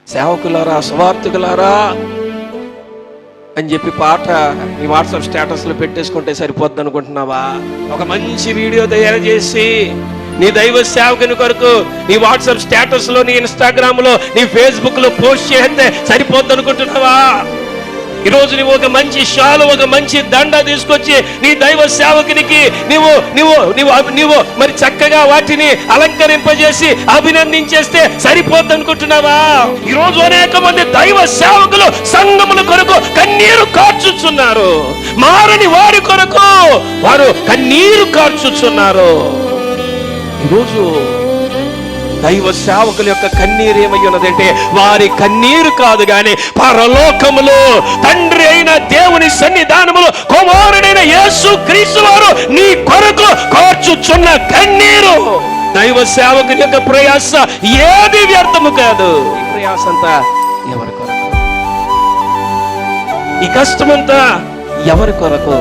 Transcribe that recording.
సేవకులారా, సువార్థికులారా అని చెప్పి పాట నీ వాట్సాప్ స్టేటస్లో పెట్టేసుకుంటే సరిపోద్ది అనుకుంటున్నావా? ఒక మంచి వీడియో తయారు చేసి నీ దైవ సేవకుని కొరకు నీ వాట్సాప్ స్టేటస్లో, నీ ఇన్స్టాగ్రామ్లో, నీ ఫేస్బుక్లో పోస్ట్ చేస్తే సరిపోద్ది అనుకుంటున్నావా? ఈరోజు నువ్వు ఒక మంచి షాలు, ఒక మంచి దండ తీసుకొచ్చి నీ దైవ సేవకునికి నీవు మరి చక్కగా వాటిని అలంకరింపజేసి అభినందించేస్తే సరిపోద్ది అనుకుంటున్నావా? ఈరోజు అనేక మంది దైవ సేవకులు సంఘముల కొరకు కన్నీరు కార్చుచున్నారు. మారని వారి కొరకు వారు కన్నీరు కార్చుచున్నారు. ఈరోజు దైవ సేవకుల యొక్క కన్నీరు ఏమై ఉన్నదంటే, వారి కన్నీరు కాదు గాని పరలోకములో తండ్రి అయిన దేవుని సన్నిధానములో కుమారుడైన యేసు క్రీస్తు వారు నీ కొరకు కార్చుచున్న కన్నీరు. దైవ సేవకుని యొక్క ప్రయాస ఏది వ్యర్థము కాదు. ఈ ప్రయాస అంతా ఎవరి కొరకు? ఈ కష్టమంతా ఎవరి కొరకు?